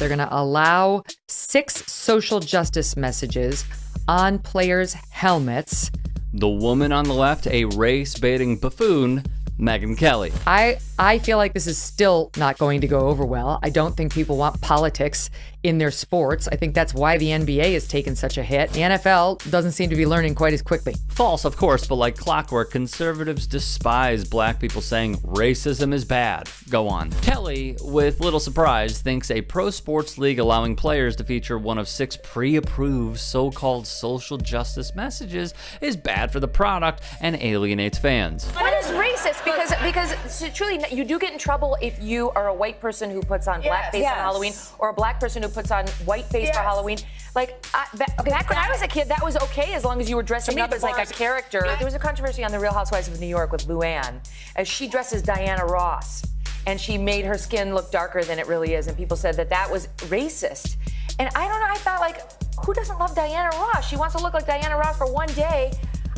They're going to allow 6 social justice messages on players' helmets. The woman on the left, a race-baiting buffoon, Meghan Kelly. I feel like this is still not going to go over well. I don't think people want politics in their sports. I think that's why the NBA has taken such a hit. The NFL doesn't seem to be learning quite as quickly. False, of course, but like clockwork, conservatives despise black people saying racism is bad. Go on. Kelly, with little surprise, thinks a pro sports league allowing players to feature one of 6 pre-approved so-called social justice messages is bad for the product and alienates fans. What is racist? Because truly, you do get in trouble if you are a white person who puts on blackface on Halloween, or a black person who puts on whiteface for Halloween. Like, back when I was a kid, that was okay as long as you were dressing up as like a character. There was a controversy on The Real Housewives of New York with Luann, as she dressed as Diana Ross, and she made her skin look darker than it really is, and people said that that was racist. And I don't know, I thought, like, who doesn't love Diana Ross? She wants to look like Diana Ross for one day.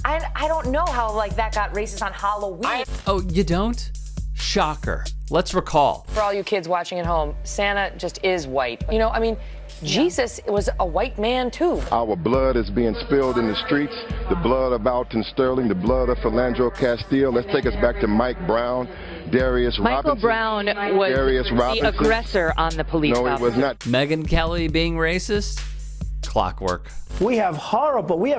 I don't know how, like, that got racist on Halloween. Oh, you don't? Shocker. Let's recall. For all you kids watching at home, Santa just is white. You know, I mean, Jesus was a white man, too. Our blood is being spilled in the streets. The blood of Alton Sterling, the blood of Philando Castile. Let's take us back to Mike Brown, Darius Michael Robinson. Brown was the aggressor on the police officer. No, he was not. Meghan Kelly being racist? Clockwork. We have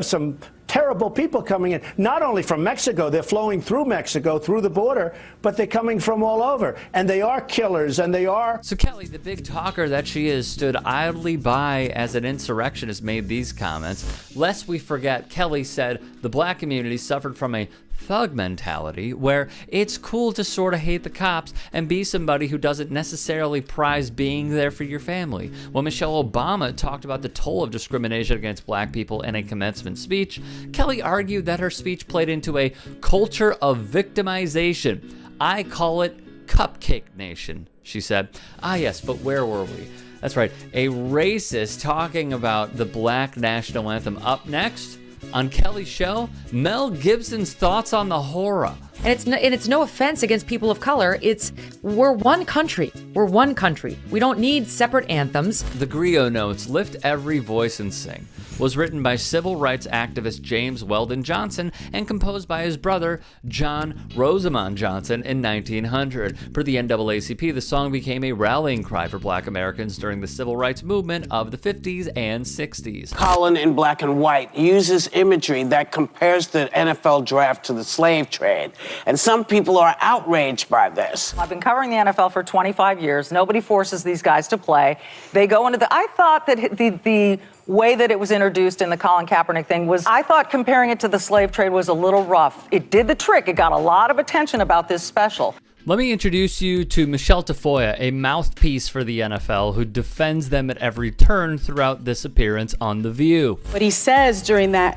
some terrible people coming in, not only from Mexico, they're flowing through Mexico, through the border, but they're coming from all over. And they are killers, and they are... So Kelly, the big talker that she is, stood idly by as an insurrectionist made these comments. Lest we forget, Kelly said the black community suffered from a thug mentality where it's cool to sort of hate the cops and be somebody who doesn't necessarily prize being there for your family. When Michelle Obama talked about the toll of discrimination against black people in a commencement speech, Kelly argued that her speech played into a culture of victimization. I call it Cupcake Nation, she said. Ah yes, but where were we? That's right, a racist talking about the black national anthem. Up next, on Kelly's show, Mel Gibson's thoughts on the horror. And it's no offense against people of color. We're one country. We're one country. We don't need separate anthems. The Griot notes, Lift Every Voice and Sing, was written by civil rights activist James Weldon Johnson and composed by his brother John Rosamond Johnson in 1900. Per the NAACP, the song became a rallying cry for black Americans during the civil rights movement of the 50s and 60s. Colin in black and white uses imagery that compares the NFL draft to the slave trade. And some people are outraged by this. I've been covering the NFL for 25 years. Nobody forces these guys to play. They go into I thought that the way that it was introduced in the Colin Kaepernick thing I thought comparing it to the slave trade was a little rough. It did the trick. It got a lot of attention about this special. Let me introduce you to Michelle Tafoya, a mouthpiece for the NFL who defends them at every turn throughout this appearance on The View. What he says during that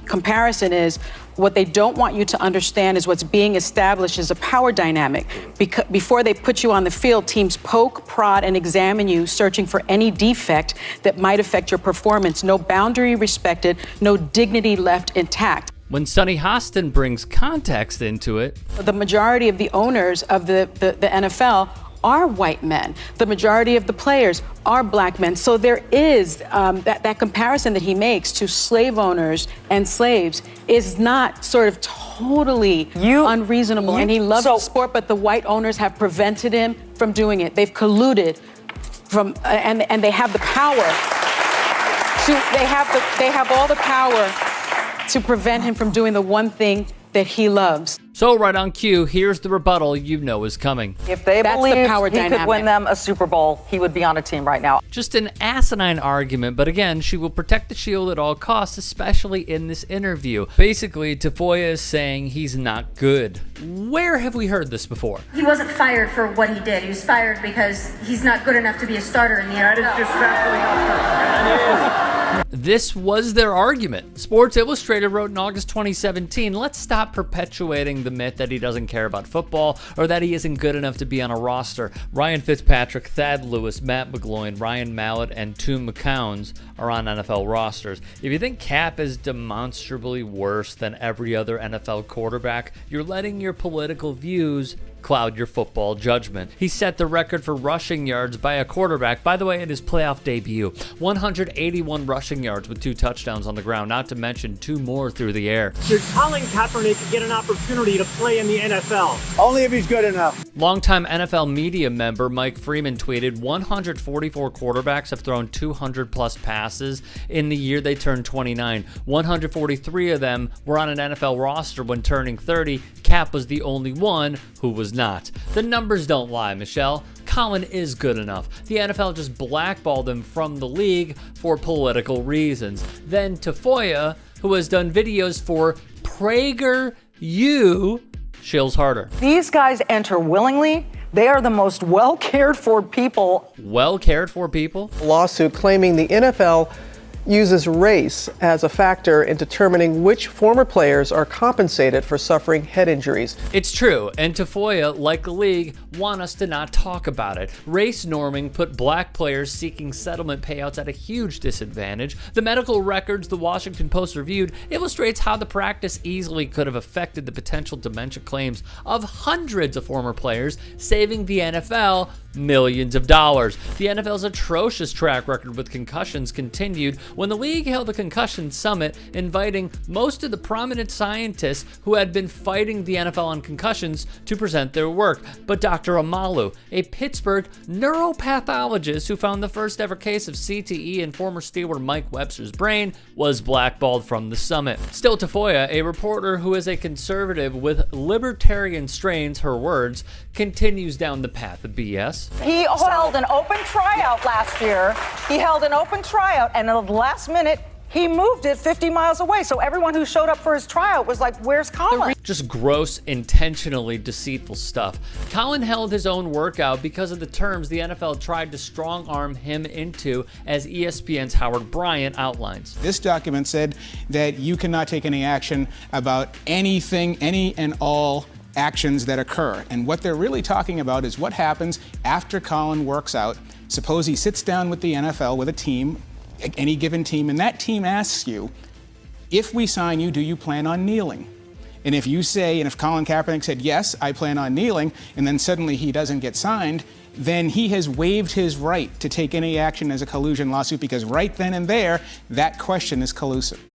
comparison is what they don't want you to understand is what's being established is a power dynamic. Before they put you on the field, teams poke, prod, and examine you, searching for any defect that might affect your performance. No boundary respected, no dignity left intact. When Sonny Hostin brings context into it, the majority of the owners of the NFL are white men. The majority of the players are black men. So there is that comparison that he makes to slave owners and slaves is not sort of totally unreasonable. And he loves the sport, but the white owners have prevented him from doing it. They've colluded and they have the power they have all the power to prevent him from doing the one thing that he loves. So right on cue, here's the rebuttal you know is coming. If they believed he could win them a Super Bowl, he would be on a team right now. Just an asinine argument, but again, she will protect the shield at all costs, especially in this interview. Basically, Tafoya is saying he's not good. Where have we heard this before? He wasn't fired for what he did. He was fired because he's not good enough to be a starter in the NFL. That is just factually not true. This was their argument. Sports Illustrated wrote in August 2017, let's stop perpetuating the myth that he doesn't care about football or that he isn't good enough to be on a roster. Ryan Fitzpatrick, Thad Lewis, Matt McGloin, Ryan Mallett, and Toom McCowns are on NFL rosters. If you think Cap is demonstrably worse than every other NFL quarterback, you're letting your political views cloud your football judgment. He set the record for rushing yards by a quarterback, by the way, in his playoff debut. 181 rushing yards with 2 touchdowns on the ground, not to mention 2 more through the air. Should Colin Kaepernick get an opportunity to play in the NFL? Only if he's good enough. Longtime NFL media member Mike Freeman tweeted, 144 quarterbacks have thrown 200-plus passes in the year they turned 29. 143 of them were on an NFL roster when turning 30. Cap was the only one who was not. The numbers don't lie, Michelle. Colin is good enough. The NFL just blackballed him from the league for political reasons. Then Tafoya, who has done videos for PragerU, shills harder. These guys enter willingly. They are the most well-cared-for people. Well-cared-for people? A lawsuit claiming the NFL uses race as a factor in determining which former players are compensated for suffering head injuries. It's true, and Tafoya, like the league, want us to not talk about it. Race norming put black players seeking settlement payouts at a huge disadvantage. The medical records the Washington Post reviewed illustrates how the practice easily could have affected the potential dementia claims of hundreds of former players, saving the NFL millions of dollars. The NFL's atrocious track record with concussions continued when the league held a concussion summit, inviting most of the prominent scientists who had been fighting the NFL on concussions to present their work. But Dr. Amalu, a Pittsburgh neuropathologist who found the first ever case of CTE in former Steeler Mike Webster's brain, was blackballed from the summit. Still, Tafoya, a reporter who is a conservative with libertarian strains, her words, continues down the path of BS. He held an open tryout last year. He held an open tryout, and at the last minute, he moved it 50 miles away. So everyone who showed up for his tryout was like, where's Colin? Just gross, intentionally deceitful stuff. Colin held his own workout because of the terms the NFL tried to strong-arm him into, as ESPN's Howard Bryant outlines. This document said that you cannot take any action about anything, any and all actions that occur. And what they're really talking about is what happens after Colin works out. Suppose he sits down with the NFL, with a team, any given team, and that team asks you, if we sign you, do you plan on kneeling? And if you say, and if Colin Kaepernick said, yes, I plan on kneeling, and then suddenly he doesn't get signed, then he has waived his right to take any action as a collusion lawsuit, because right then and there, that question is collusive.